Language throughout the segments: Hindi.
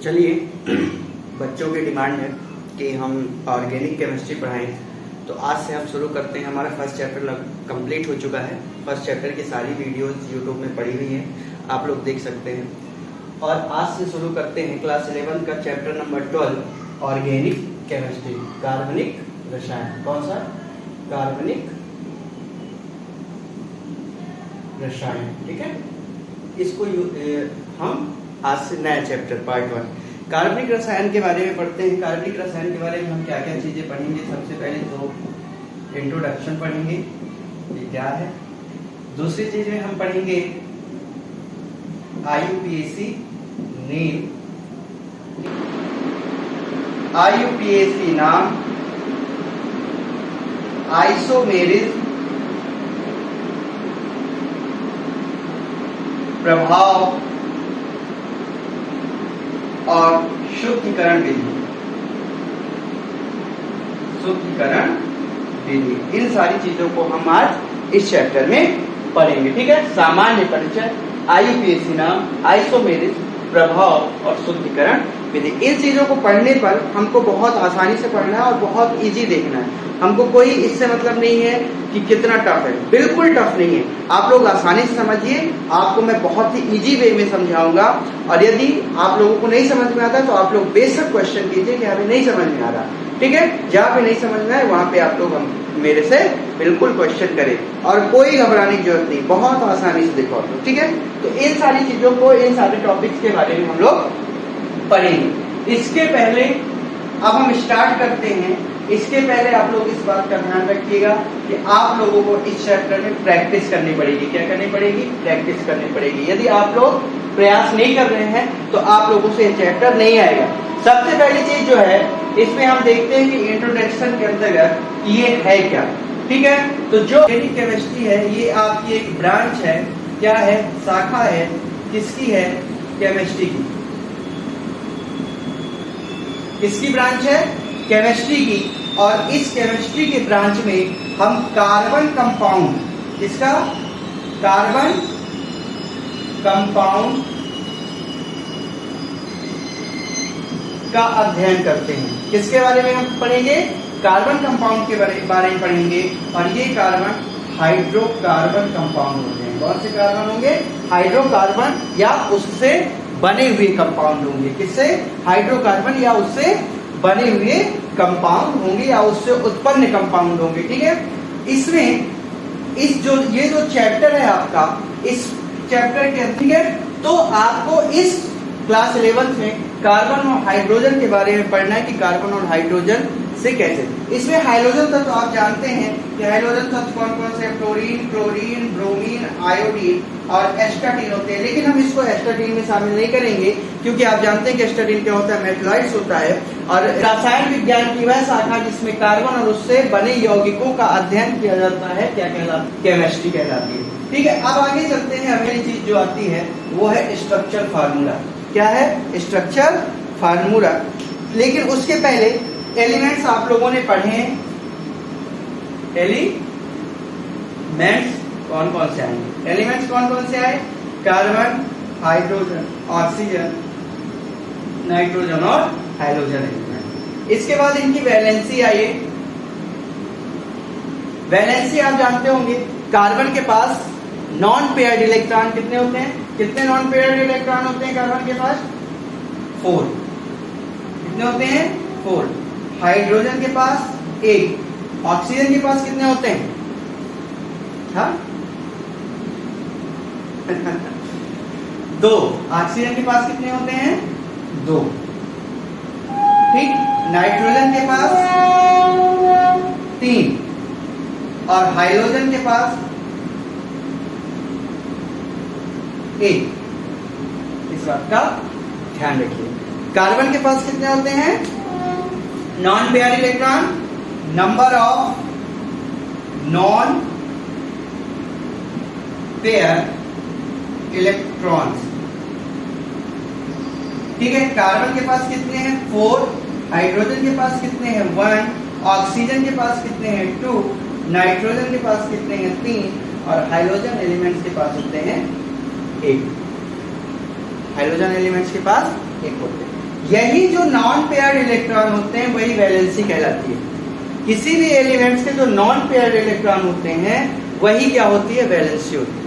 चलिए बच्चों की डिमांड है कि हम ऑर्गेनिक केमिस्ट्री पढ़ाएं, तो आज से हम शुरू करते हैं। हमारा फर्स्ट चैप्टर कंप्लीट हो चुका है। फर्स्ट चैप्टर की सारी वीडियोस यूट्यूब में पड़ी हुई हैं, आप लोग देख सकते हैं। और आज से शुरू करते हैं क्लास 11 का चैप्टर नंबर 12 ऑर्गेनिक केमिस्ट्री, कार्बनिक रसायन। कौन सा? कार्बनिक रसायन। ठीक है, इसको हम आज से नया चैप्टर पार्ट 1 कार्बनिक रसायन के बारे में पढ़ते हैं। कार्बनिक रसायन के बारे में हम क्या क्या चीजें पढ़ेंगे? सबसे पहले तो इंट्रोडक्शन पढ़ेंगे, ये क्या है। दूसरी चीज में हम पढ़ेंगे IUPAC नेम, IUPAC नाम, आइसोमेरिज्म, प्रभाव और शुद्धिकरण विधि। शुद्धिकरण विधि, इन सारी चीजों को हम आज इस चैप्टर में पढ़ेंगे। ठीक है, सामान्य परिचय, IUPAC नाम, आइसोमेरिज्म, प्रभाव और शुद्धिकरण विधि। इन चीजों को पढ़ने पर हमको बहुत आसानी से पढ़ना है और बहुत इजी देखना है। हमको कोई इससे मतलब नहीं है कि कितना टफ है, बिल्कुल टफ नहीं है। आप लोग आसानी से समझिए, आपको मैं बहुत ही इजी वे में समझाऊंगा। और यदि आप लोगों को नहीं समझ में आता तो आप लोग बेशक क्वेश्चन कीजिए कि हमें नहीं समझ में आ रहा। ठीक है, जहाँ पे नहीं समझ में आए वहां पे आप लोग मेरे से बिल्कुल क्वेश्चन करें और कोई घबराने की जरूरत नहीं, बहुत आसानी से देखो आप लोग। ठीक है, तो इन सारी चीजों को, इन सारे टॉपिक्स के बारे में हम लोग पढ़ेंगे। इसके पहले अब हम स्टार्ट करते हैं। इसके पहले आप लोग इस बात का ध्यान रखिएगा कि आप लोगों को इस चैप्टर में प्रैक्टिस करनी पड़ेगी। क्या करनी पड़ेगी? प्रैक्टिस करनी पड़ेगी। यदि आप लोग प्रयास नहीं कर रहे हैं तो आप लोगों से ये चैप्टर नहीं आएगा। सबसे पहली चीज जो है, इसमें हम देखते हैं कि इंट्रोडक्शन के अंतर्गत ये है क्या। ठीक है, तो जो ऑर्गेनिक केमिस्ट्री है ये आपकी एक ब्रांच है। क्या है? शाखा है। किसकी है? केमिस्ट्री की। किसकी ब्रांच है? केमिस्ट्री की। और इस केमिस्ट्री की ब्रांच में हम कार्बन कंपाउंड, किसका? कार्बन कंपाउंड का अध्ययन करते हैं। किसके बारे में हम पढ़ेंगे? कार्बन कंपाउंड के बारे में पढ़ेंगे। और ये कार्बन हाइड्रोकार्बन कंपाउंड होते हैं। कौन से कार्बन होंगे? हाइड्रोकार्बन या उससे बने हुए कंपाउंड होंगे। किससे? हाइड्रोकार्बन या उससे बने हुए कंपाउंड होंगे या उससे उत्पन्न कंपाउंड होंगे। ठीक है, इसमें ये जो चैप्टर है आपका, इस चैप्टर के, ठीक है, तो आपको इस क्लास 11 में कार्बन और हाइड्रोजन के बारे में पढ़ना है कि कार्बन और हाइड्रोजन से कैसे। इसमें हाइड्रोजन तत्व आप जानते हैं कि हाइड्रोजन तत्व कौन कौन से? फ्लोरीन, क्लोरीन, ब्रोमीन, आयोडीन और एस्टाटीन होते हैं। लेकिन हम इसको एस्टाटीन में शामिल नहीं करेंगे क्योंकि आप जानते हैं कि एस्टाटीन क्या होता है? मेटलाइट्स होता है। और रसायन विज्ञान की वह शाखा जिसमें कार्बन और उससे बने यौगिकों का अध्ययन किया जाता है, क्या कहलाती? केमिस्ट्री कहलाती है। ठीक है, अब आगे चलते हैं। अगली चीज जो आती है वो है स्ट्रक्चर फार्मूला। क्या है? Structure formula. लेकिन उसके पहले एलिमेंट्स आप लोगों ने पढ़े हैं। एलिमेंट्स कौन कौन से आएंगे? एलिमेंट्स कौन कौन से आए? कार्बन, हाइड्रोजन, ऑक्सीजन, नाइट्रोजन और हाइड्रोजन एलिमेंट। इसके बाद इनकी वैलेंसी आई। वैलेंसी आप जानते होंगे, कार्बन के पास नॉन पेयर्ड इलेक्ट्रॉन कितने होते हैं? कितने नॉन पेयर्ड इलेक्ट्रॉन होते हैं कार्बन के पास? 4। कितने होते हैं? 4। हाइड्रोजन के पास 1। ऑक्सीजन के पास कितने होते हैं? हाँ 2। ऑक्सीजन के पास कितने होते हैं? 2। ठीक, नाइट्रोजन के पास 3 और हाइड्रोजन के पास 1। इस बात का ध्यान रखिए। कार्बन के पास कितने होते हैं? Non pair electron, number of non pair electrons. ठीक है, कार्बन के पास कितने हैं? 4। हाइड्रोजन के पास कितने हैं? 1। ऑक्सीजन के पास कितने हैं? 2। नाइट्रोजन के पास कितने हैं? 3। और हाइड्रोजन एलिमेंट्स के पास होते हैं 1। हाइड्रोजन एलिमेंट्स के पास 1 होते हैं। यही जो नॉन पेयर्ड इलेक्ट्रॉन होते हैं वही वैलेंसी कहलाती है। किसी भी एलिमेंट्स के जो नॉन पेयर्ड इलेक्ट्रॉन होते हैं वही क्या होती है, वैलेंसी होती है।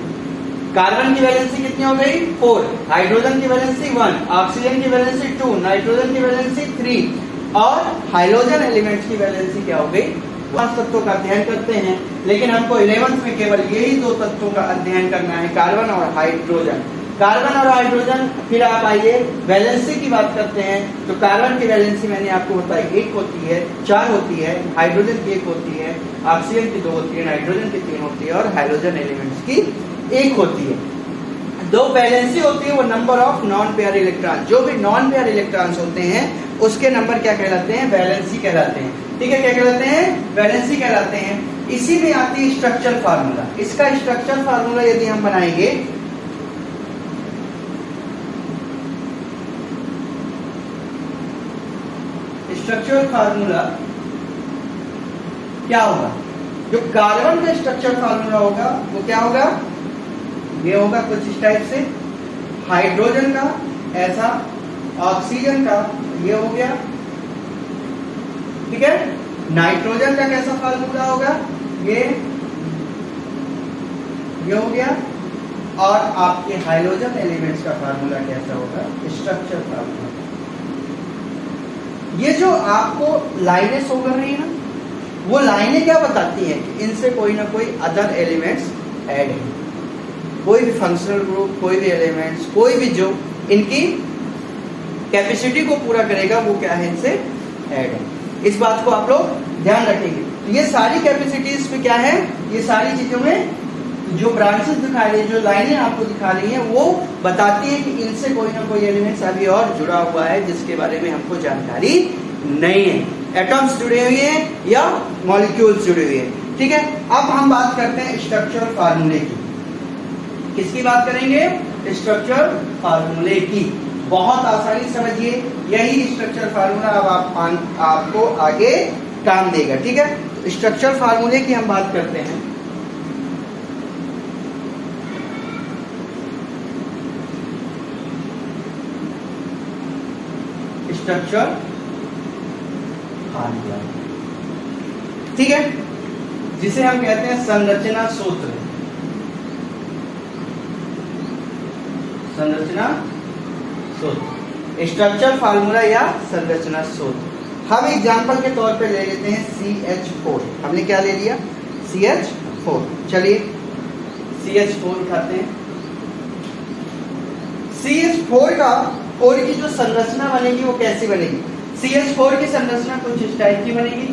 कार्बन की वैलेंसी कितनी हो गई, 4, हाइड्रोजन की वैलेंसी 1, ऑक्सीजन की वैलेंसी 2, नाइट्रोजन की वैलेंसी 3 और हाइड्रोजन एलिमेंट्स की वैलेंसी क्या हो गई, 5 तत्वों का अध्ययन करते हैं। लेकिन हमको 11th में केवल यही 2 तत्वों का अध्ययन करना है, कार्बन और हाइड्रोजन। कार्बन और हाइड्रोजन, फिर आप आइए वैलेंसी की बात करते हैं। तो कार्बन की वैलेंसी मैंने आपको बताई 1 होती है, 4 होती है, हाइड्रोजन की 1 होती है, ऑक्सीजन की 2 होती है, नाइट्रोजन की 3 होती है और हाइड्रोजन एलिमेंट्स की 1 होती है। 2 वैलेंसी होती है, वो number of non pair electron, जो भी नॉन पेयर इलेक्ट्रॉन्स होते हैं उसके नंबर क्या कहलाते हैं, वैलेंसी कहलाते हैं। ठीक है, क्या कहलाते हैं, वैलेंसी कहलाते हैं। इसी में आती है स्ट्रक्चर फार्मूला। इसका स्ट्रक्चर फार्मूला यदि हम बनाएंगे, स्ट्रक्चरल फार्मूला क्या होगा, जो कार्बन का स्ट्रक्चर फार्मूला होगा वो क्या होगा, ये होगा कुछ इस टाइप से, हाइड्रोजन का ऐसा, ऑक्सीजन का ये हो गया, ठीक है। नाइट्रोजन का कैसा फार्मूला होगा, ये हो गया, और आपके हाइड्रोजन एलिमेंट्स का फार्मूला कैसा होगा, स्ट्रक्चर फार्मूला। ये जो आपको लाइनें शो कर रही है ना, वो लाइनें क्या बताती हैं कि इनसे कोई ना कोई अदर एलिमेंट्स ऐड है। कोई भी फंक्शनल ग्रुप, कोई भी एलिमेंट्स, कोई भी जो इनकी कैपेसिटी को पूरा करेगा वो क्या है, इनसे ऐड है। इस बात को आप लोग ध्यान रखेंगे। तो ये सारी कैपेसिटीज पे क्या है, ये सारी चीजों में जो ब्रांचेस दिखा रही है, जो लाइनें आपको दिखा रही हैं, वो बताती है कि इनसे कोई ना कोई एलिमेंट्स अभी और जुड़ा हुआ है जिसके बारे में हमको जानकारी नहीं है। एटम्स जुड़े हुए हैं या मॉलिक्यूल्स जुड़े हुए हैं। ठीक है, अब हम बात करते हैं स्ट्रक्चर फार्मूले की। किसकी बात करेंगे, स्ट्रक्चर फार्मूले की। बहुत आसानी समझिए, यही स्ट्रक्चर फार्मूला अब आपको आगे काम देगा। ठीक है, स्ट्रक्चर फार्मूले की हम बात करते हैं। स्ट्रक्चर फार्मूला, ठीक है, जिसे हम कहते हैं संरचना सूत्र। संरचना सूत्र, स्ट्रक्चर फार्मूला या संरचना सूत्र। हम एग्जांपल के तौर पे ले लेते हैं CH4। हमने क्या ले लिया, CH4। चलिए CH4 उठाते हैं। CH4 का और की जो संरचना बनेगी वो कैसी बनेगी, CH4 की संरचना कुछ इस टाइप की बनेगी,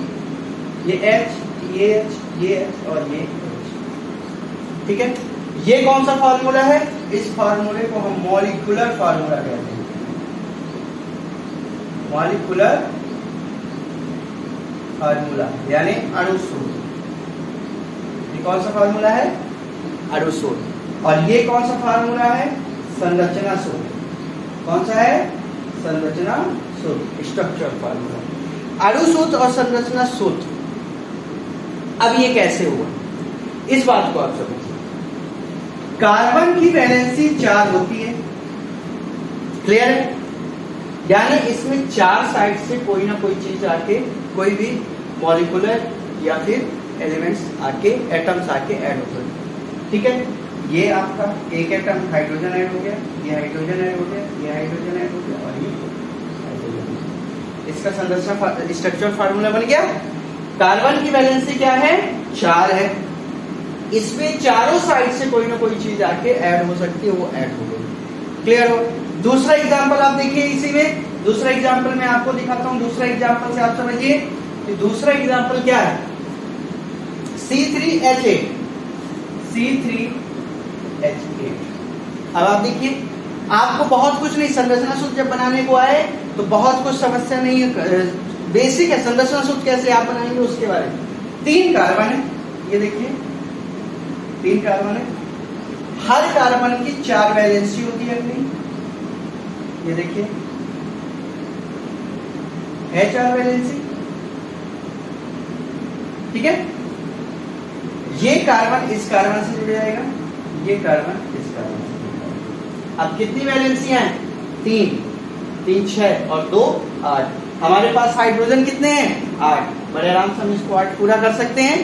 ये H, ये H, ये H और ये H। ठीक है, ये कौन सा फार्मूला है, इस फार्मूले को हम मॉलिक्यूलर फार्मूला कहते हैं। मॉलिक्यूलर फार्मूला यानी अणु सूत्र। ये कौन सा फार्मूला है, अणु सूत्र। और ये कौन सा फार्मूला है, संरचना सूत्र। कौन सा है, संरचना सूत्र, स्ट्रक्चर फार्मूला। अणु सूत्र और संरचना सूत्र। अब ये कैसे हुआ, इस बात को आप समझिए। कार्बन की वैलेंसी 4 होती है, क्लियर है, यानी इसमें 4 साइड से कोई ना कोई चीज आके, कोई भी मॉलिक्यूलर या फिर एलिमेंट्स आके, एटम्स आके ऐड होते हैं। ठीक है, ये आपका एक एटम हाइड्रोजन ऐड हो गया, ये हाइड्रोजन ऐड हो गया, ये हाइड्रोजन ऐड हो गया और ये हाइड्रोजन। इसका संरचना स्ट्रक्चर फार्मूला बन गया। कार्बन की वैलेंसी क्या है, 4 है, इसमें चारों साइड से कोई ना कोई चीज आके ऐड हो सकती है, वो ऐड हो गई। क्लियर हो। दूसरा एग्जांपल आप देखिए, इसी में दूसरा एग्जांपल मैं आपको दिखाता हूं। दूसरा एग्जांपल से आप समझिए कि दूसरा एग्जांपल क्या है, C3H8। C3H8। अब आप देखिए, आपको बहुत कुछ नहीं, संरचना सूत्र जब बनाने को आए तो बहुत कुछ समस्या नहीं है, बेसिक है। संरचना सूत्र कैसे आप बनाएंगे उसके बारे में। 3 कार्बन है, ये देखिए 3 कार्बन है, हर कार्बन की 4 वैलेंसी होती है अपनी। ये देखिए है 4 वैलेंसी, ठीक है। ये कार्बन इस कार्बन से जुड़ जाएगा, ये कार्बन इस कार्बन से जुड़ जाएगा। अब कितनी वैलेंसियां हैं, 3। 3 6 और 2 8। हमारे पास हाइड्रोजन कितने हैं? 8। बड़े आराम से हम इसको 8 पूरा कर सकते हैं,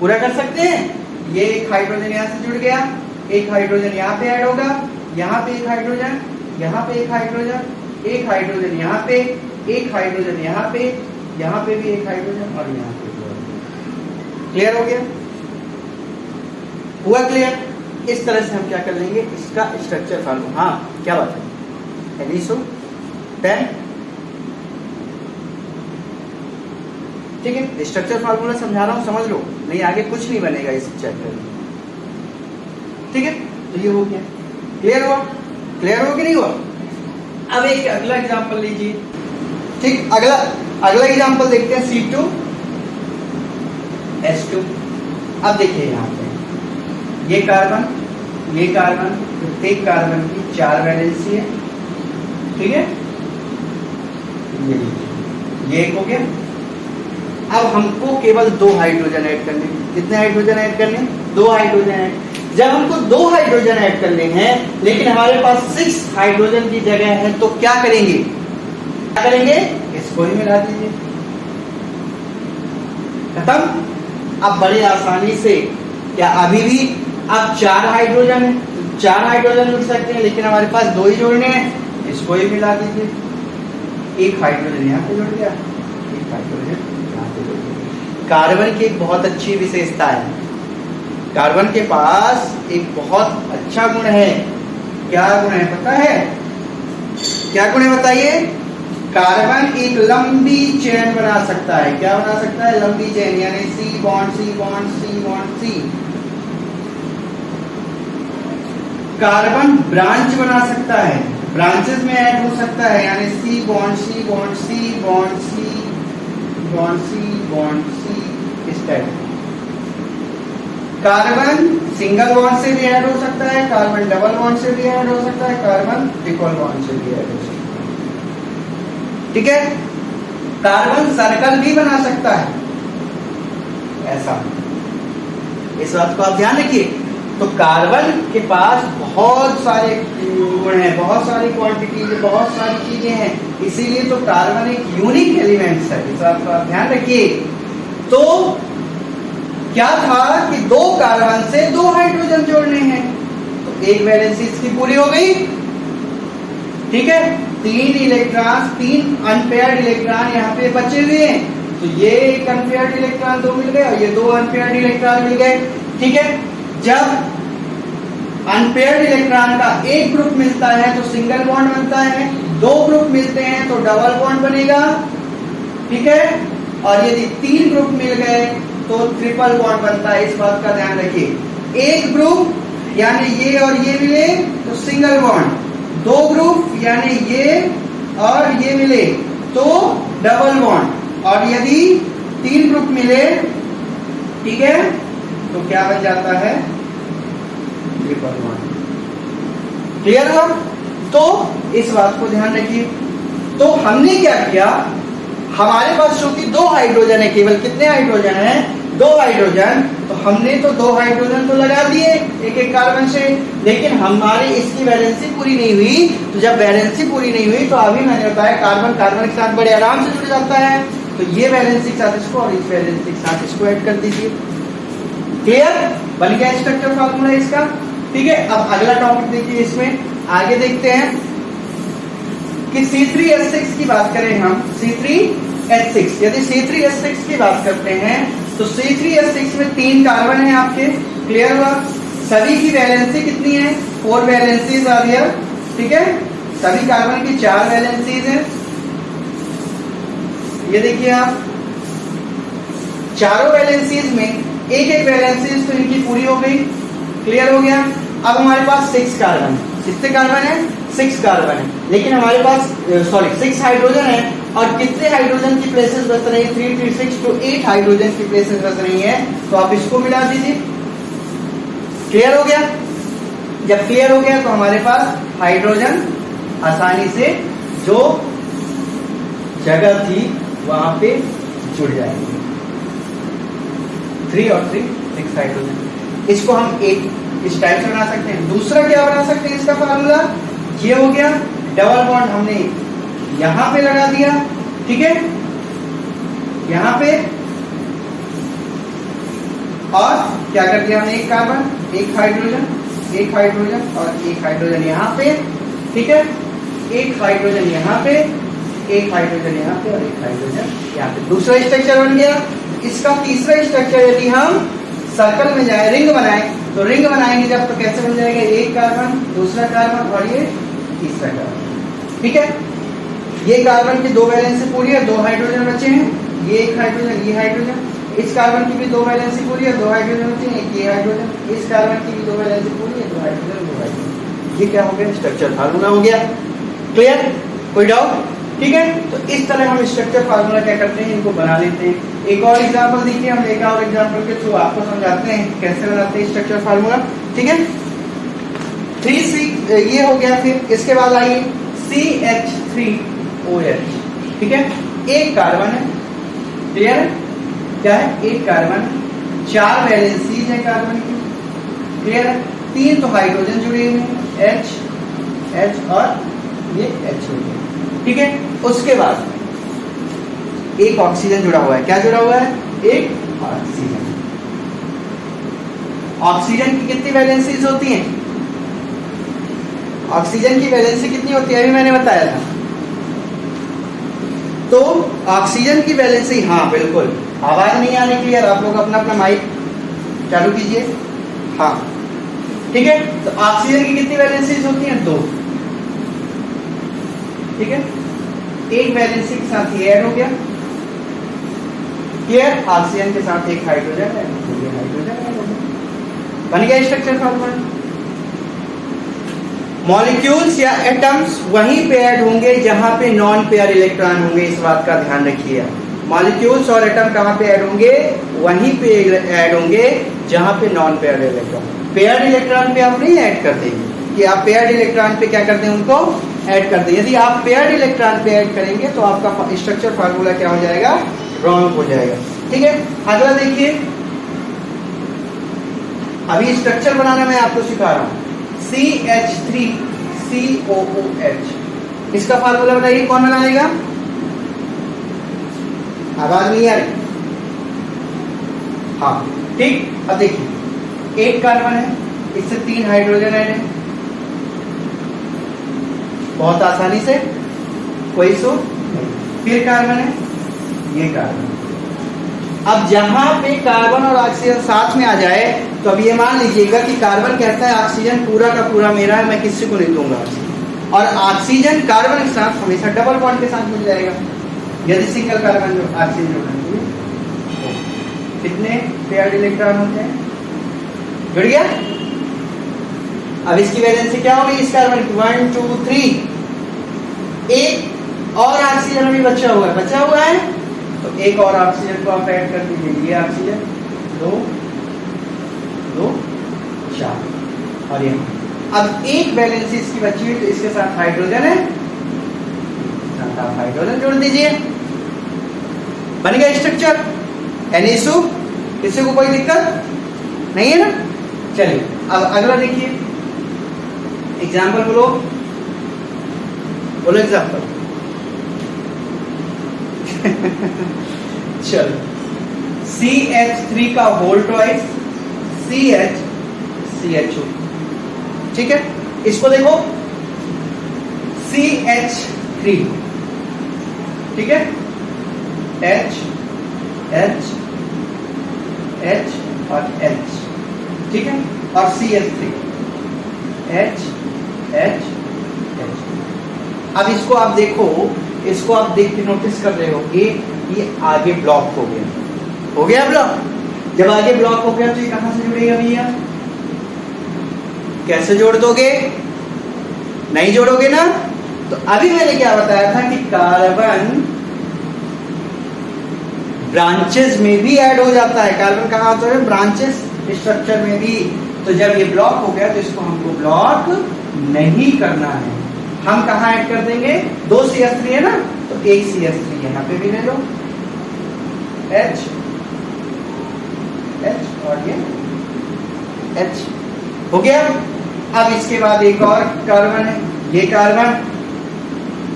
पूरा कर सकते हैं। ये एक हाइड्रोजन यहाँ से जुड़ गया, एक हाइड्रोजन यहाँ पे ऐड होगा, यहाँ पे एक हाइड्रोजन, यहाँ पे एक हाइड्रोजन, एक हाइड्रोजन यहाँ पे, एक हाइड्रोजन यहाँ पे, यहाँ पे भी एक हाइड्रोजन और यहाँ पे। क्लियर हो गया? हुआ क्लियर? इस तरह से हम क्या कर लेंगे, इसका स्ट्रक्चर फार्मूला। हाँ क्या बात है? एलिसो 10 ठीक है। स्ट्रक्चर फार्मूला समझा रहा हूं, समझ लो, नहीं आगे कुछ नहीं बनेगा इस चैप्टर में। ठीक है, तो ये हो गया। क्लियर हुआ? क्लियर हो कि नहीं हुआ? अब एक अगला एग्जांपल लीजिए। ठीक, अगला एग्जांपल देखते हैं C2 H2। अब देखिए यहाँ पे ये कार्बन, प्रत्येक कार्बन की 4 वैलेंसी है। ठीक है, ये एक हो गया। अब हमको केवल 2 हाइड्रोजन ऐड करने। कितने हाइड्रोजन ऐड करने? 2 हाइड्रोजन ऐड। जब हमको 2 हाइड्रोजन ऐड करने हैं लेकिन हमारे पास 6 हाइड्रोजन की जगह है, तो क्या करेंगे? क्या करेंगे? इसको ही मिला दीजिए, खत्म। अब बड़े आसानी से, क्या अभी भी अब 4 हाइड्रोजन है, 4 हाइड्रोजन जुड़ सकते हैं, लेकिन हमारे पास 2 ही जोड़ने हैं, इसको ही मिला दीजिए। एक हाइड्रोजन यहाँ पे जुड़ गया, एक हाइड्रोजन यहाँ पे जुड़ गया। कार्बन की एक बहुत अच्छी विशेषता है, कार्बन के पास एक बहुत अच्छा गुण है। क्या गुण है पता है? क्या गुण है बताइए? कार्बन एक लंबी चेन बना सकता है। क्या बना सकता है? लंबी चेन, यानी C bond C bond C bond C। Carbon branch बना सकता है, ब्रांचेस में ऐड हो सकता है, यानी C bond C bond C bond C bond C bond C इस टाइप। कार्बन सिंगल बॉन्ड से भी ऐड हो सकता है, कार्बन डबल बॉन्ड से भी ऐड हो सकता है, कार्बन ट्रिपल बॉन्ड से भी ऐड हो सकता है। ठीक है, कार्बन सर्कल भी बना सकता है, ऐसा। इस बात को आप ध्यान रखिए। तो कार्बन के पास बहुत सारे गुण हैं, बहुत सारी क्वांटिटी है, बहुत सारी चीजें हैं, इसीलिए तो कार्बन एक यूनिक एलिमेंट्स है। इस बात को आप ध्यान रखिए। तो क्या था कि 2 कार्बन से 2 हाइड्रोजन जोड़ने हैं, तो एक वैलेंसी इसकी पूरी हो गई। ठीक है, 3 इलेक्ट्रॉन, 3 अनपेयर्ड इलेक्ट्रॉन यहाँ पे बचे हुए हैं, तो ये एक अनपेयर्ड इलेक्ट्रॉन 2 मिल गए और ये 2 अनपेयर्ड इलेक्ट्रॉन मिल गए। ठीक है, जब अनपेयर्ड इलेक्ट्रॉन का एक ग्रुप मिलता है तो सिंगल बॉन्ड बनता है, 2 ग्रुप मिलते हैं तो डबल बॉन्ड बनेगा। ठीक है, और यदि 3 ग्रुप मिल गए तो ट्रिपल बॉन्ड बनता है। इस बात का ध्यान रखिए। एक ग्रुप यानी ये और ये मिले तो सिंगल बॉन्ड, 2 ग्रुप यानी ये और ये मिले तो डबल बॉन्ड, और यदि 3 ग्रुप मिले, ठीक है, तो क्या बन जाता है? Triple bond. क्लियर हुआ? तो इस बात को ध्यान रखिए। तो हमने क्या किया, हमारे पास चूंकि 2 हाइड्रोजन है, केवल कितने हाइड्रोजन है? 2 हाइड्रोजन। तो हमने तो 2 हाइड्रोजन तो लगा दिए एक एक कार्बन से, लेकिन हमारी इसकी वैलेंसी पूरी नहीं हुई। तो जब वैलेंसी पूरी नहीं हुई तो अभी मैंने बताया कार्बन कार्बन के साथ बड़े आराम से जुड़ जाता है, तो ये वैलेंसी के साथ इसको और इस वैलेंसी के साथ इसको ऐड कर दीजिए। क्लियर? बन गया स्ट्रक्चर फार्मूला इसका। ठीक है, अब अगला टॉपिक देखिए, इसमें आगे देखते हैं कि C3H6 की बात करें हम। C3H6, यदि C3H6 की बात करते हैं तो C3H6 में 3 कार्बन है आपके। क्लियर हुआ? सभी की वैलेंसी कितनी है? 4 वैलेंसीज आ रही है। ठीक है, सभी कार्बन की 4 वैलेंसीज हैं। ये देखिए आप, चारों वैलेंसीज में एक एक वैलेंसीज तो इनकी पूरी हो गई। क्लियर हो गया? अब हमारे पास 6 कार्बन, कितने कार्बन है? 6 कार्बन है, लेकिन हमारे पास 6 हाइड्रोजन है, और कितने हाइड्रोजन की प्लेसेस बच रही है? 3 3 6 तो 8 हाइड्रोजन की प्लेसेस बच रही है, तो आप इसको मिला दीजिए। क्लियर हो गया? जब क्लियर हो गया तो हमारे पास हाइड्रोजन आसानी से जो जगह थी वहां पे जुड़ जाएंगे। 3 और 3 6 हाइड्रोजन। इसको हम एक इस टाइप से बना सकते हैं। दूसरा क्या बना सकते हैं इसका फार्मूला? ये हो गया, डबल बॉन्ड हमने यहां पे लगा दिया, ठीक है, यहां पे, और क्या कर दिया हमने, एक कार्बन, एक हाइड्रोजन और एक हाइड्रोजन यहां पे, ठीक है, एक हाइड्रोजन यहां पे, एक हाइड्रोजन यहां पे और एक हाइड्रोजन यहां पे। दूसरा स्ट्रक्चर बन गया। इसका तीसरा स्ट्रक्चर यदि हम सर्कल में जाए, रिंग बनाए, तो रिंग बनाएंगे जब तो कैसे बन जाएगा, एक कार्बन, दूसरा कार्बन और ये तीसरा कार्बन, ठीक है। ये कार्बन की दो वैलेंसी पूरी है, दो हाइड्रोजन बचे हैं, ये एक हाइड्रोजन, ये हाइड्रोजन। इस कार्बन की भी दो वैलेंसी पूरी है, दो हाइड्रोजन बचे हैं, एक ये हाइड्रोजन। इस कार्बन की भी दो वैलेंसी पूरी है, दो हाइड्रोजन, दो हाइड्रोजन। ये क्या हो गया, स्ट्रक्चर फार्मूला हो गया। क्लियर, कोई डाउट, ठीक है। तो इस तरह हम स्ट्रक्चर फार्मूला क्या करते हैं, इनको बना लेते हैं। एक और एग्जांपल देखिए, हम एक और एग्जांपल के थ्रू आपको समझाते हैं कैसे बनाते हैं स्ट्रक्चर फार्मूला, ठीक है। 3C ये हो गया। फिर इसके बाद आइए CH3OH, ठीक है। एक कार्बन है, क्लियर है, क्या है, एक कार्बन, 4 वैलेंसीज है कार्बन की, क्लियर है, 3 तो हाइड्रोजन जुड़े हुए हैं, H और ये H हो गया, ठीक है। उसके बाद एक ऑक्सीजन जुड़ा हुआ है, क्या जुड़ा हुआ है, एक ऑक्सीजन। ऑक्सीजन की कितनी वैलेंसीज होती हैं, ऑक्सीजन की वैलेंसी कितनी होती है, अभी मैंने बताया था। तो ऑक्सीजन की वैलेंसी, हाँ बिल्कुल, आवाज नहीं आने के लिए आप लोग अपना अपना माइक चालू कीजिए, हाँ, ठीक है। तो ऑक्सीजन की कितनी वैलेंसीज होती हैं, 2, ठीक है। एक वैलेंसी के साथ ये ऐड हो गया, क्लियर, ऑक्सीजन के साथ एक हाइड्रोजन है, ये हाइड्रोजन ऐड हो गया, बन गया स्ट्रक्चर फार्मूला। मॉलिक्यूल्स या एटम्स वहीं पे ऐड होंगे जहां पे नॉन पेयर इलेक्ट्रॉन होंगे, इस बात का ध्यान रखिए। मॉलिक्यूल्स और एटम कहां पे ऐड होंगे, वहीं पे ऐड होंगे जहां पे non pair electron. Pair electron पे आप नहीं ऐड कर देंगे कि आप पेयर इलेक्ट्रॉन पे क्या करते हैं, उनको ऐड कर दें। यदि आप पेयर इलेक्ट्रॉन पे ऐड करेंगे तो आपका स्ट्रक्चर फार्मूला क्या हो जाएगा, रॉन्ग हो जाएगा, ठीक है। अगला देखिए, अभी स्ट्रक्चर बनाना मैं आपको सिखा रहा हूं। CH3COOH, इसका फार्मूला बताइए, कौन बनाएगा, आवाज नहीं आ रही, हाँ, ठीक। अब देखिए, एक कार्बन है, इससे 3 हाइड्रोजन ऐड है, बहुत आसानी से, कोई इशू नहीं। फिर कार्बन है, ये कार्बन। अब जहां पे कार्बन और ऑक्सीजन साथ में आ जाए, तो अब ये मान लीजिएगा कि कार्बन कहता है ऑक्सीजन पूरा का पूरा मेरा है, मैं किसी को नहीं दूंगा, और ऑक्सीजन कार्बन के साथ हमेशा डबल बॉन्ड के साथ मिल जाएगा। यदि सिंगल कार्बन जो ऑक्सीजन जुड़ेंगे, कितने पेयर्ड इलेक्ट्रॉन होते हैं, जुड़ गया। अब इसकी वैलेंसी क्या होगी, इस कार्बन की 1 2 3, एक और ऑक्सीजन अभी बचा हुआ है, तो एक और ऑक्सीजन को आप ऐड कर दीजिए, ये ऑक्सीजन 2 2 4 और ये। अब एक वैलेंसी इसकी बची हुई, तो इसके साथ हाइड्रोजन है, आप हाइड्रोजन जोड़ दीजिए, बन गया स्ट्रक्चर। एनी इशू, किसी को कोई दिक्कत नहीं है ना। चलिए अब अगला देखिए, एग्जाम्पल बोलो एग्जाम्पल। चलो, CH3 का होल ट्वाइस CH2, ठीक है। इसको देखो, CH3, ठीक है, H H H और H, ठीक है, और CH3 H H H। अब इसको आप देखो, इसको आप देख के नोटिस कर रहे होगे, ये आगे ब्लॉक हो गया ब्लॉक। जब आगे ब्लॉक हो गया तो ये कहां से जुड़ेगा भैया, कैसे जोड़ दोगे, नहीं जोड़ोगे ना। तो अभी मैंने क्या बताया था कि कार्बन ब्रांचेस में भी ऐड हो जाता है। कार्बन कहाँ आता है, ब्रांचेस स्ट्रक्चर में भी। तो जब ये ब्लॉक हो गया तो इसको हमको ब्लॉक नहीं करना है, हम कहाँ ऐड कर देंगे, 2 CH3 है ना, तो एक CH3 यहाँ पे भी ले लो, H H और ये H हो गया। अब इसके बाद एक और कार्बन है, ये कार्बन,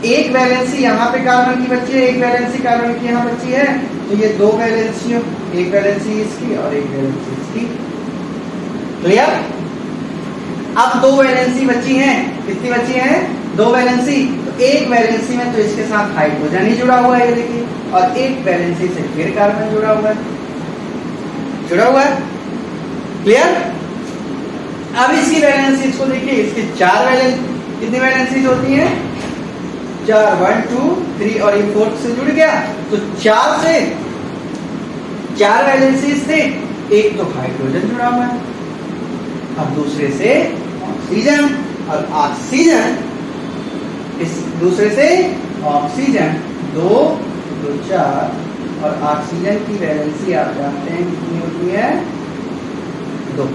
एक वैलेंसी यहाँ पे कार्बन की बची है, एक वैलेंसी कार्बन की यहाँ बची है, तो ये दो वैलेंसियों, एक वैलेंसी इसकी और एक वैलेंसी इसकी। क्लियर? अब दो वैलेंसी बची हैं, कितनी बची हैं? दो वैलेंसी। तो एक वैलेंसी में तो इसके साथ हाइड्रोजन ही जुड़ा हुआ है, ये देखिए, और एक वैलेंसी से फिर कार्बन जुड़ा हुआ है, जुड़ा हुआ है। क्लियर? अब इसकी वैलेंसी को देखिए, इसकी चार वैलेंसी, कितनी वैलेंसीज होती हैं? चार, 1 2 3 और ये फोर्थ से जुड़ गया, तो चार से चार वैलेंसीज थे, एक तो हाइड्रोजन जुड़ा हुआ है, अब दूसरे से ऑक्सीजन, और ऑक्सीजन इस दूसरे से ऑक्सीजन, दो दो चार, और ऑक्सीजन की वैलेंसी आप जानते हैं कितनी होती है? दो।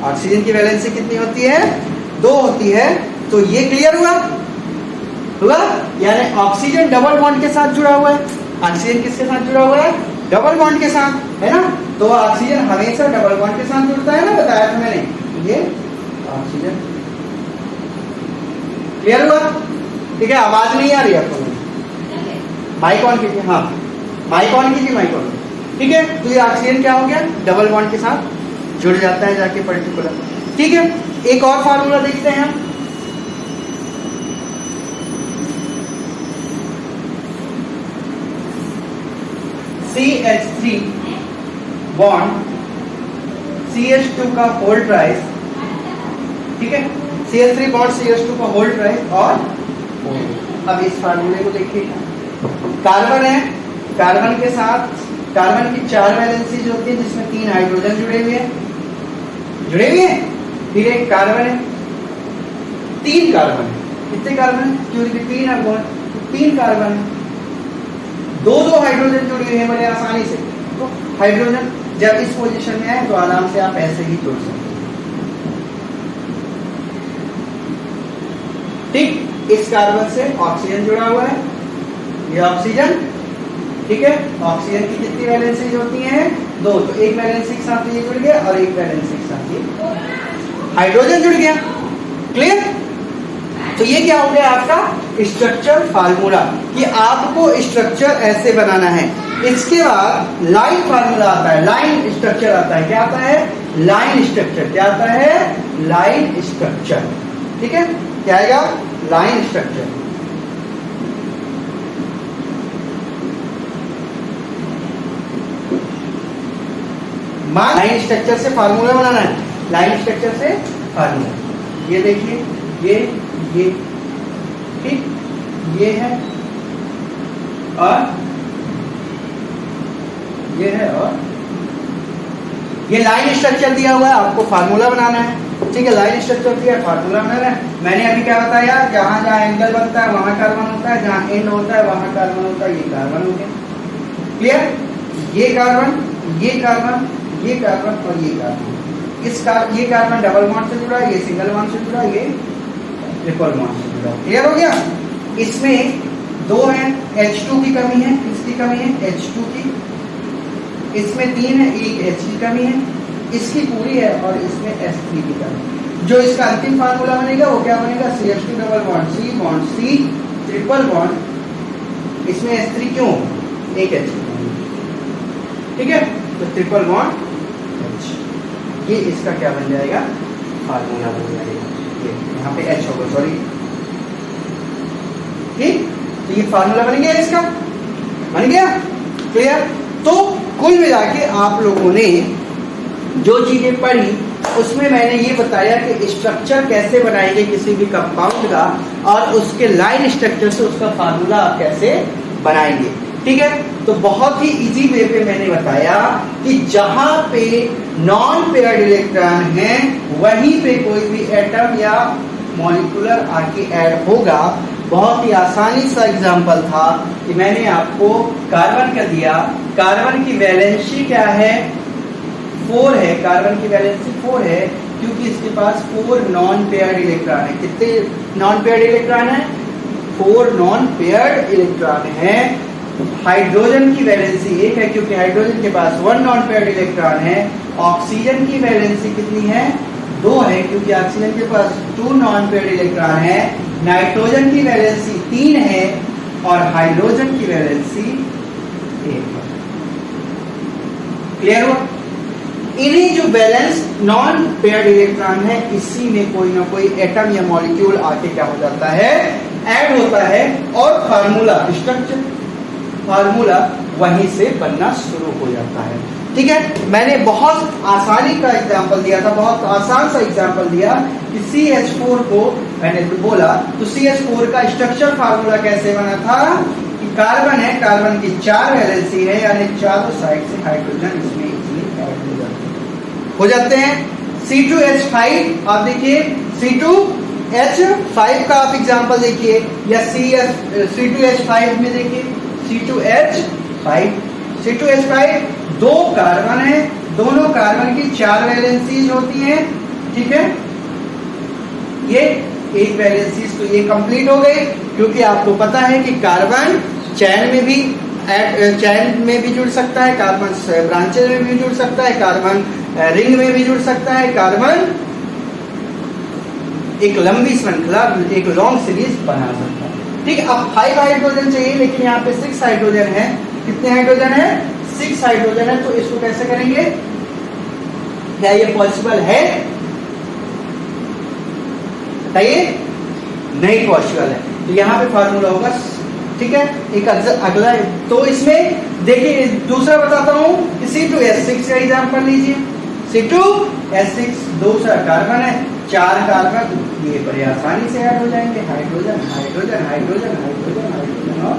ऑक्सीजन की वैलेंसी कितनी होती है? दो होती है। तो ये क्लियर हुआ? हुआ? यानी ऑक्सीजन डबल बॉन्ड के साथ जुड़ा हुआ है। ऑक्सीजन किसके साथ जुड़ा हुआ है? डबल बॉन्ड के साथ, है ना? तो ऑक्सीजन हमेशा डबल बॉन्ड के साथ जुड़ता है ना, बताया था मैंने। ये ऑक्सीजन क्लियर हुआ? ठीक है, आवाज नहीं आ रही आपको? माइक ऑन कीजिए। हाँ, माइक ऑन कीजिए, माइक ऑन। ठीक है, तो ये ऑक्सीजन क्या हो गया? डबल बॉन्ड के साथ जुड़ जाता है जाके पर्टिकुलर। ठीक है, एक और फार्मूला देखते हैं हम। CH3 बॉन्ड CH2 का होल ट्राइस, ठीक है, CH3 बॉन्ड CH2 का होल ट्राइस। और अब इस फार्मूले को देखिए, कार्बन है, कार्बन के साथ कार्बन की चार वैलेंसीज होती है जिसमें तीन हाइड्रोजन जुड़े हुए हैं, फिर एक कार्बन है, तीन कार्बन है। कितने कार्बन है? क्योंकि तीन है बॉन्ड, तीन कार्बन है, दो दो हाइड्रोजन जुड़े हुए हैं बड़े आसानी से। तो हाइड्रोजन जब इस पोजीशन में है तो आराम से आप ऐसे ही जोड़ सकते हैं। ठीक, इस कार्बन से ऑक्सीजन जुड़ा हुआ है, ये ऑक्सीजन, ठीक है। ऑक्सीजन की कितनी वैलेंसीज होती हैं? दो। तो एक वैलेंसी के साथ ये जुड़ गया और एक वैलेंसी के साथ ये हाइड्रोजन जुड़ गया। क्लियर? तो ये क्या हो गया आपका स्ट्रक्चर फार्मूला, कि आपको स्ट्रक्चर ऐसे बनाना है। इसके बाद लाइन फार्मूला आता है, लाइन स्ट्रक्चर आता है। क्या आता है? Line structure. क्या आता है? Line structure. ठीक है, क्या आएगा? Line structure. लाइन स्ट्रक्चर से फार्मूला बनाना है, लाइन स्ट्रक्चर से फार्मूला। ये देखिए, ये ठीक, ये है और ये है, और ये लाइन स्ट्रक्चर दिया हुआ है, आपको फार्मूला बनाना है। ठीक है, लाइन स्ट्रक्चर दिया, फार्मूला बनाना है। मैंने अभी क्या बताया? जहां जहां एंगल बनता है वहां कार्बन होता है, जहां एंड होता है वहां कार्बन होता है। ये कार्बन हो गया। क्लियर? ये कार्बन, ये कार्बन, ये कार्बन और ये कार्बन। ये कार्बन डबल बॉन्ड से जुड़ा है, ये सिंगल बॉन्ड से जुड़ा, ये ट्रिपल बॉन्ड से जुड़ा। क्लियर हो गया? इसमें दो है, H2 की कमी है, किसकी कमी है? H2 की। इसमें तीन है, एक H की कमी है, इसकी पूरी है, और इसमें S3 की कमी। जो इसका अंतिम फार्मूला बनेगा वो क्या बनेगा? CH2 double bond C bond C triple bond, इसमें S3 क्यों? एक H। ठीक है, तो ट्रिपल बॉन्ड H, ये इसका क्या बन जाएगा? फार्मूला बन जाएगा। ये यहाँ पे H होगा, सॉरी। ठीक, तो ये फार्मूला बन गया, इसका बन गया। क्लियर? तो कुल मिला के आप लोगों ने जो चीजें पढ़ी उसमें मैंने ये बताया कि स्ट्रक्चर कैसे बनाएंगे किसी भी कंपाउंड का, और उसके लाइन स्ट्रक्चर से उसका फार्मूला आप कैसे बनाएंगे। ठीक है, तो बहुत ही इजी वे पे मैंने बताया कि जहां पे नॉन पेयर्ड इलेक्ट्रॉन है वहीं पे कोई भी एटम या मॉलिक्यूलर आके ऐड होगा। बहुत ही आसानी सा एग्जांपल था कि मैंने आपको कार्बन का दिया। कार्बन की वैलेंसी क्या है? 4 है। कार्बन की वैलेंसी 4 है क्योंकि इसके पास 4 नॉन पेयर्ड इलेक्ट्रॉन है। कितने नॉन पेयर्ड इलेक्ट्रॉन है? 4 नॉन पेयर्ड इलेक्ट्रॉन है। हाइड्रोजन की वैलेंसी 1 है क्योंकि हाइड्रोजन के पास 1 नॉन पेयर्ड इलेक्ट्रॉन है। ऑक्सीजन की वैलेंसी कितनी है? 2 है क्योंकि ऑक्सीजन के पास 2 नॉन पेयर्ड इलेक्ट्रॉन है। नाइट्रोजन की वैलेंसी 3 है और हाइड्रोजन की वैलेंसी 1 है। क्लियर हुआ? इन्हीं जो बैलेंस नॉन पेयर्ड इलेक्ट्रॉन है, इसी में कोई ना कोई एटम या मॉलिक्यूल आके क्या हो जाता है, ऐड होता है, और फार्मूला स्ट्रक्चर, फार्मूला वहीं से बनना शुरू हो जाता है। ठीक है, मैंने बहुत आसानी का एग्जांपल दिया था, बहुत आसान सा एग्जांपल दिया कि CH4 को मैंने बोला तो CH4 का स्ट्रक्चर फार्मूला कैसे बना था कि कार्बन है, कार्बन की 4 वैलेंसी है, यानी चारों साइड से हाइड्रोजन इसमें हो जाते हैं। C2H5 आप देखिए, C2H5 का आप एग्जांपल देखिए, या C2H5 में देखिए C2H5 दो कार्बन है, दोनों कार्बन की 4 वैलेंसीज होती हैं। ठीक है, ये एक वैलेंसीज तो ये कंप्लीट हो गई, क्योंकि आपको पता है कि कार्बन चैन में भी जुड़ सकता है, कार्बन ब्रांचेज में भी जुड़ सकता है, कार्बन रिंग में भी जुड़ सकता है, कार्बन एक लंबी श्रृंखला, एक लॉन्ग सीरीज बना सकता है। ठीक है, अब 5 हाइड्रोजन चाहिए, लेकिन यहाँ पे 6 हाइड्रोजन है। कितने हाइड्रोजन है? 6 हाइड्रोजन है। तो इसको कैसे करेंगे? क्या ये पॉसिबल है? बताइए, नहीं पॉसिबल है। तो यहाँ पे फॉर्मूला होगा, ठीक है, एक अगला है। तो इसमें देखिए दूसरा बताता हूं, C2H6 का एग्जांपल लीजिए। C2H6 दूसरा कार्बन है, 4 कार्बन, ये बड़े आसानी से ऐड हो जाएंगे, hydrogen hydrogen hydrogen hydrogen hydrogen और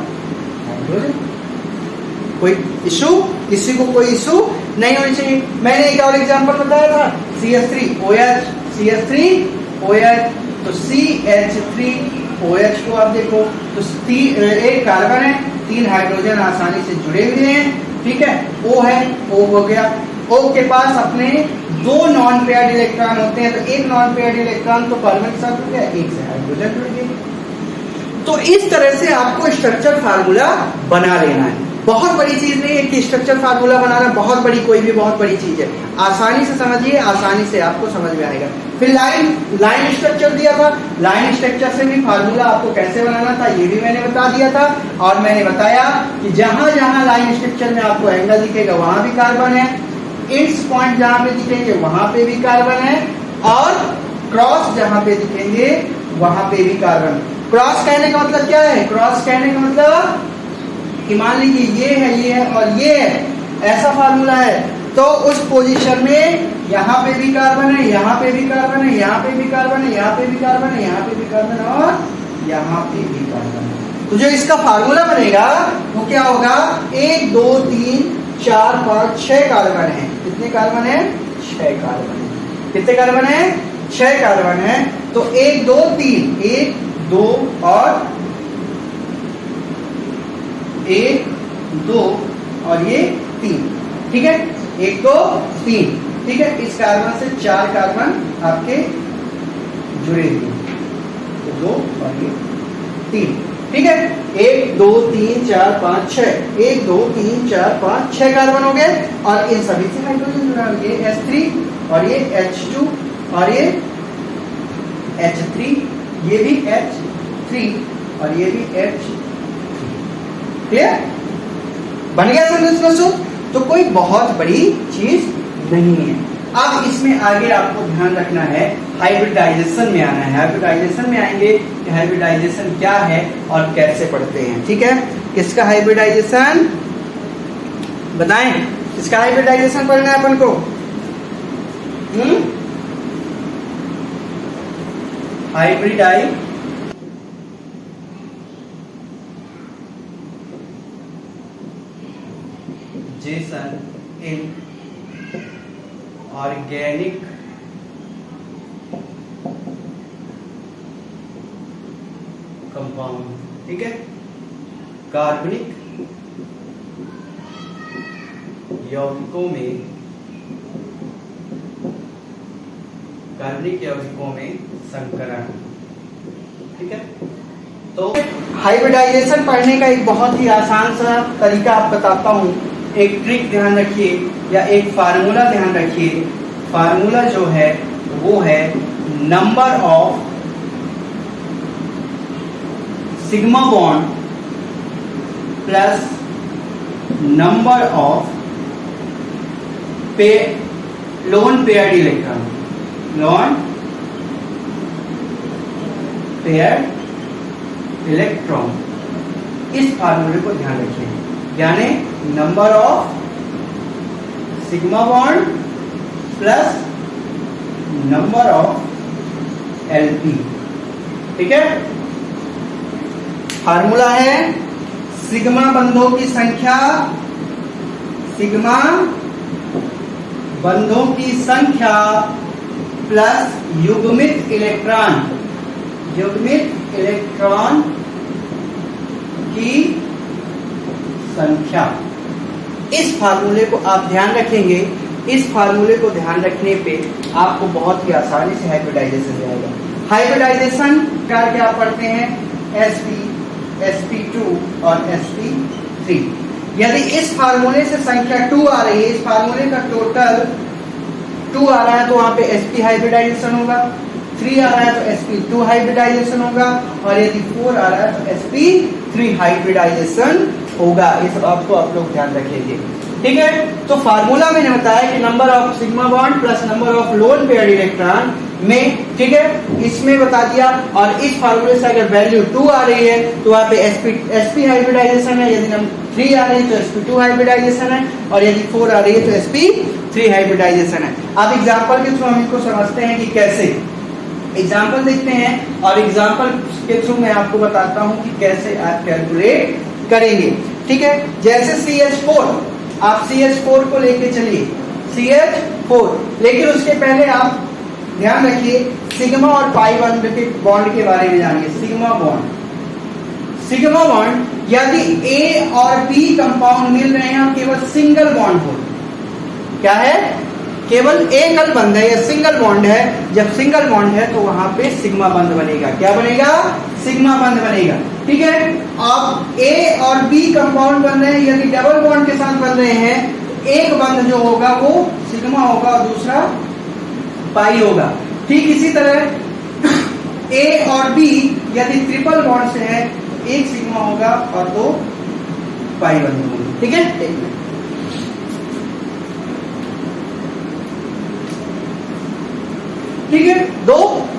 हाइड्रोजन। कोई इशू, किसी को कोई इशू नहीं होनी चाहिए। मैंने एक और एग्जांपल बताया था, CH3OH, CH3OH, तो CH3OH को आप देखो तो एक कार्बन है, 3 हाइड्रोजन आसानी से जुड़े हुए हैं। ठीक है, O है, O हो गया। O के पास अपने 2 नॉन पेयर्ड इलेक्ट्रॉन होते हैं, तो एक नॉन पेयर्ड इलेक्ट्रॉन तो कार्बन के साथ हो गया, एक से हाइड्रोजन जुड़ गया। तो इस तरह से आपको स्ट्रक्चर फार्मूला बना लेना है। बहुत बड़ी चीज नहीं है कि स्ट्रक्चर फार्मूला बनाना बहुत बड़ी, कोई भी बहुत बड़ी चीज है। आसानी से समझिए, आसानी से आपको समझ में आएगा। फिर लाइन स्ट्रक्चर दिया था, लाइन स्ट्रक्चर से भी फार्मूला आपको कैसे बनाना था ये भी मैंने बता दिया था। और मैंने बताया कि जहां जहां लाइन स्ट्रक्चर में आपको एंगल दिखेगा वहां भी कार्बन है, इंड्स पॉइंट जहां पे दिखेंगे वहां पे भी कार्बन है, और क्रॉस जहां पे दिखेंगे वहां पे भी कार्बन। क्रॉस कहने का मतलब क्या है? क्रॉस कहने का मतलब कि मान लीजिए ये है और ये है, ऐसा फार्मूला है, तो उस पोजीशन में यहाँ पे भी कार्बन है, यहाँ पे भी कार्बन है, यहाँ पे भी कार्बन है, यहाँ पे भी कार्बन है, यहाँ पे भी कार्बन है और यहाँ पे भी कार्बन है। तो जो इसका फार्मूला बनेगा वो क्या होगा? 1 2 3 4 5 6 कार्बन है। कितने कार्बन है? 6 कार्बन है। कितने कार्बन है? 6 कार्बन है। तो 1 2 3, 1 2 और 1 2 और ये 3। ठीक है, 1 2 3। ठीक है, इस कार्बन से 4 कार्बन आपके जुड़े हुए, तो 2 और ये 3। ठीक है, 1 2 3 4 5 6, 1 2 3 4 5 6 कार्बन हो गए, और इन सभी से हाइड्रोजन जुड़ा है। ये H3 और ये H2 और ये H3, ये भी H3 और ये भी H3। क्लियर? बन गया समझ? तो कोई बहुत बड़ी चीज नहीं है। अब इसमें आगे आपको ध्यान रखना है, हाइब्रिडाइजेशन में आना है। हाइब्रिडाइजेशन में आएंगे कि हाइब्रिडाइजेशन क्या है और कैसे पढ़ते हैं। ठीक है, किसका हाइब्रिडाइजेशन बताएं? किसका हाइब्रिडाइजेशन पढ़ना है अपन को? Hybridization in organic compound. ठीक है, कार्बनिक यौगिकों में संकरण। ठीक है, तो हाइब्रिडाइजेशन पढ़ने का एक बहुत ही आसान सा तरीका आप बताता हूं। एक ट्रिक ध्यान रखिए, या एक फार्मूला ध्यान रखिए। फार्मूला जो है वो है number of sigma bond plus number of loan paired electron, loan paired electron. इस फार्मूले को ध्यान रखिए, यानी number of sigma bond plus number of LP. ठीक है, फार्मूला है सिग्मा बंधों की संख्या, सिग्मा बंधों की संख्या प्लस युग्मित इलेक्ट्रॉन, युग्मित इलेक्ट्रॉन की संख्या। इस फार्मूले को आप ध्यान रखेंगे, इस फार्मूले को ध्यान रखने पे आपको बहुत ही आसानी से हाइब्रिडाइजेशन जाएगा। हाइब्रिडाइजेशन का क्या पढ़ते हैं, sp, sp2 और sp3। यदि इस फार्मूले से संख्या 2 आ रही है, इस फार्मूले का टोटल 2 आ रहा है तो वहां पे sp हाइब्रिडाइजेशन होगा, 3 आ रहा है तो sp2 हाइब्रिडाइजेशन होगा, और यदि 4 आ रहा है तो sp3 हाइब्रिडाइजेशन होगा। इस बात को आप लोग ध्यान रखेंगे। ठीक है, तो फार्मूला मैंने बताया कि number of sigma bond plus number of loan paired electron में, ठीक है, इसमें बता दिया। और इस फार्मूले से अगर वैल्यू 2 आ रही है तो वहां पे sp हाइब्रिडाइजेशन है, यदि 3 आ रही है तो sp2 हाइब्रिडाइजेशन है, और यदि 4 आ रही है तो sp3 हाइब्रिडाइजेशन है। अब एग्जांपल के थ्रू हम इसको समझते हैं कि कैसे। एग्जांपल देखते हैं और एग्जांपल के थ्रू मैं आपको बताता हूं कि कैसे आप कैलकुलेट करेंगे। ठीक है, जैसे CH4, आप CH4 को लेके चलिए, CH4, लेकिन उसके पहले आप ध्यान रखिए सिग्मा और पाई बॉन्ड के बारे में जानिए। सिग्मा बॉन्ड, सिग्मा बॉन्ड यदि A और B कंपाउंड मिल रहे हैं, केवल सिंगल बॉन्ड हो, क्या है, केवल एकल बंध है या सिंगल बॉन्ड है। जब सिंगल बॉन्ड है तो वहां पे सिग्मा बंध बनेगा। क्या बनेगा, सिग्मा बंध बनेगा। ठीक है, अब A और B कंपाउंड बन रहे हैं, यदि डबल बॉन्ड के साथ बन रहे हैं, एक बंध जो होगा वो सिग्मा होगा और दूसरा पाई होगा। ठीक इसी तरह A और B यदि ट्रिपल बॉन्ड से है, एक सिग्मा होगा और 2 पाई बंध होंगे। ठीक है, ठीक है, 2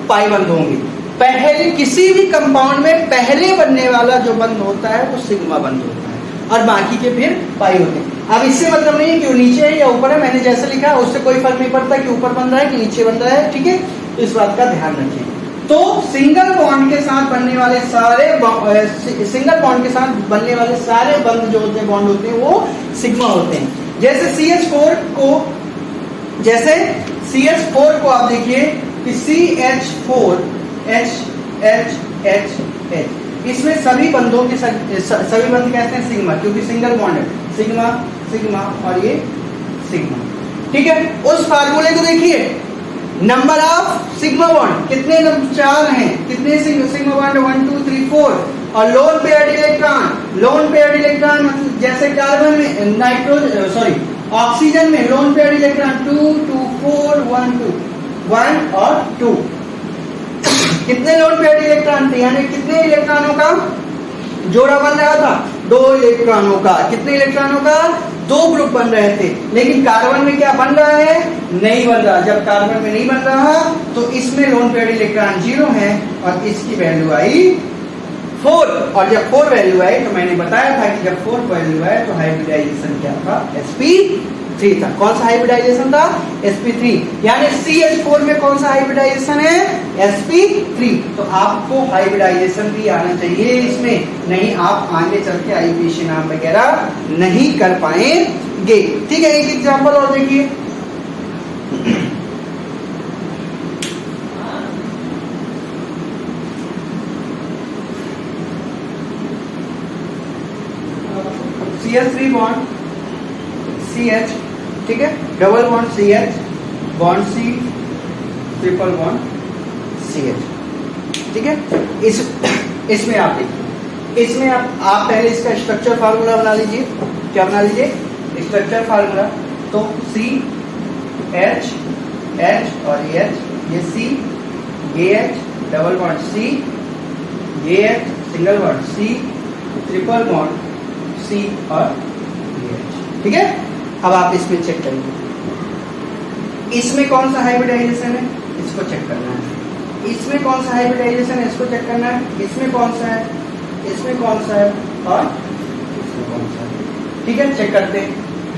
पाई बंध होंगे। पहले किसी भी कंपाउंड में पहले बनने वाला जो बंध होता है वो सिग्मा बंध होता है और बाकी के फिर पाई होते हैं। अब इससे मतलब नहीं है कि वो नीचे है या ऊपर है, मैंने जैसे लिखा है उससे कोई फर्क नहीं पड़ता कि ऊपर बन रहा है कि नीचे बन रहा है। ठीक है, इस बात का ध्यान रखिए। तो सिंगल बॉन्ड के साथ बनने वाले सारे सिंगल बॉन्ड के साथ बनने वाले सारे बंध जो होते हैं, बॉन्ड होते हैं, वो सिग्मा होते हैं। जैसे CH4 को आप देखिए कि CH4 H H H H, इसमें सभी बंधों के सभी बंध कैसे हैं, सिग्मा, क्योंकि सिंगल बॉन्ड है, सिग्मा सिग्मा और ये सिग्मा। ठीक है, उस फार्मूले को देखिए, नंबर ऑफ सिग्मा बॉन्ड कितने, 4 हैं, कितने सिग्मा बॉन्ड, 1 2 3 4, और loan paired electron, loan paired electron जैसे कार्बन में, ऑक्सीजन में लोन पेयर्ड इलेक्ट्रॉन 2 2 4 1 2, 1 और 2। कितने लोन पेयर्ड इलेक्ट्रॉन थे, यानी कितने इलेक्ट्रॉनों का जोड़ा बन रहा था, 2 इलेक्ट्रॉनों का। कितने इलेक्ट्रॉनों का, 2 ग्रुप बन रहे थे। लेकिन कार्बन में क्या बन रहा है, नहीं बन रहा। जब कार्बन में नहीं बन रहा तो इसमें लोन पेयर्ड इलेक्ट्रॉन 0 है और इसकी वैल्यू आई 4, और जब 4 वैल्यू आई तो मैंने बताया था कि जब 4 वैल्यू आए तो हाइब्रिडाइजेशन क्या था, sp3 था। कौन सा हाइब्रिडाइजेशन था, sp3। यानी CH4 में कौन सा हाइब्रिडाइजेशन है, sp3। तो आपको हाइब्रिडाइजेशन भी आना चाहिए इसमें, नहीं आप आगे चल के IUPAC नाम वगैरह नहीं कर पाएंगे। ठीक है, एक एग्जांपल और देखिए, CH3 बॉन्ड CH, ठीक है, double bond CH, bond C, triple bond CH। ठीक है, इसमें आप देखिए, इसमें आप पहले इसका स्ट्रक्चर फार्मूला बना लीजिए। क्या बना लीजिए, स्ट्रक्चर फार्मूला। तो C H H और H, ये C, ये H, डबल बॉन्ड C, ये H, single bond C, triple bond C और BH। ठीक है, अब आप इसमें चेक करेंगे, इसमें कौन सा हाइब्रिडाइजेशन है, इसको चेक करना है। इसमें कौन सा हाइब्रिडाइजेशन है, इसको चेक करना है। इसमें कौन सा है, इसमें कौन सा है और इसमें कौन सा है। ठीक है, चेक करते हैं।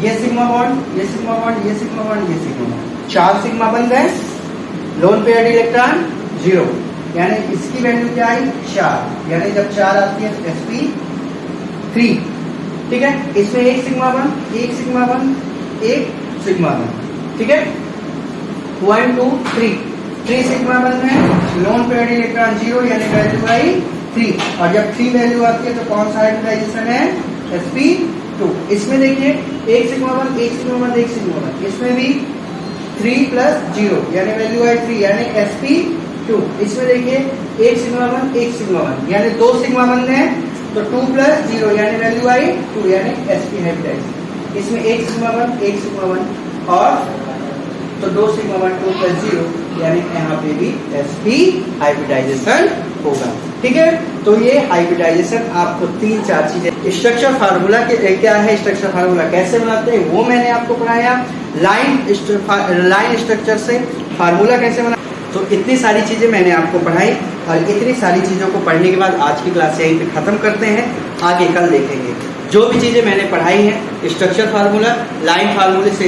ये सिग्मा बॉन्ड, ये सिग्मा बॉन्ड, ये सिग्मा बॉन्ड, ये सिग्मा बॉन्ड, 4 सिग्मा बंद है, लोन पेयर्ड इलेक्ट्रॉन 0, यानी इसकी वैल्यू क्या आई 4, यानी जब 4 आती है तो sp3। ठीक है, इसमें एक सिग्मा बंद, एक सिग्मा बंद, एक सिग्मा बंद। ठीक है, 1 2 3 सिग्मा बंद है, लोन पेयर्ड इलेक्ट्रॉन 0, यानी वैल्यू आई 3, और जब 3 वैल्यू आती है तो कौन सा हाइब्रिडाइजेशन है, sp2। इसमें देखिए एक सिग्मा बंद, एक सिग्मा बंद, एक सिग्मा बंद, इसमें भी 3 + 0, यानी वैल्यू आई 3, यानी sp2। इसमें देखिए एक सिग्मा बंद, एक सिग्मा बंद, यानी 2 सिग्मा बंद है तो 2 + 0, यानी वैल्यू आई 2, यानी sp हाइब्रिडाइजेशन। इसमें एक सिग्मा बंद, एक सिग्मा बंद, और तो 2 सिग्मा बंद 2 + 0, यानी यहाँ पे भी sp हाइब्रिडाइजेशन होगा। ठीक है, तो ये हाइब्रिडाइजेशन आपको 3-4 चीजें, स्ट्रक्चर फार्मूला के क्या है, स्ट्रक्चर फार्मूला कैसे बनाते हैं वो मैंने आपको पढ़ाया, लाइन स्ट्रक्चर से फार्मूला कैसे बना, तो इतनी सारी चीजें मैंने आपको पढ़ाई। और इतनी सारी चीजों को पढ़ने के बाद आज की क्लास यहीं पे खत्म करते हैं, आगे कल देखेंगे। जो भी चीजें मैंने पढ़ाई हैं, स्ट्रक्चर फार्मूला, लाइन फार्मूले से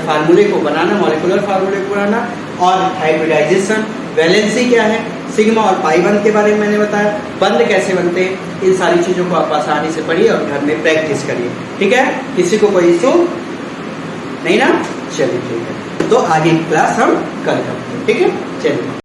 फार्मूले को बनाना, मॉलिक्यूलर फार्मूले को बनाना, और हाइब्रिडाइजेशन, वैलेंसी क्या है, सिग्मा और पाई बंद के बारे में मैंने बताया, बंद कैसे बनते हैं, इन सारी चीजों को आप आसानी से पढ़िए और घर में प्रैक्टिस करिए। ठीक है, किसी को कोई इशू नहीं ना, चलिए ठीक है, तो आगे की क्लास हम कल करते हैं। ठीक है, चलिए।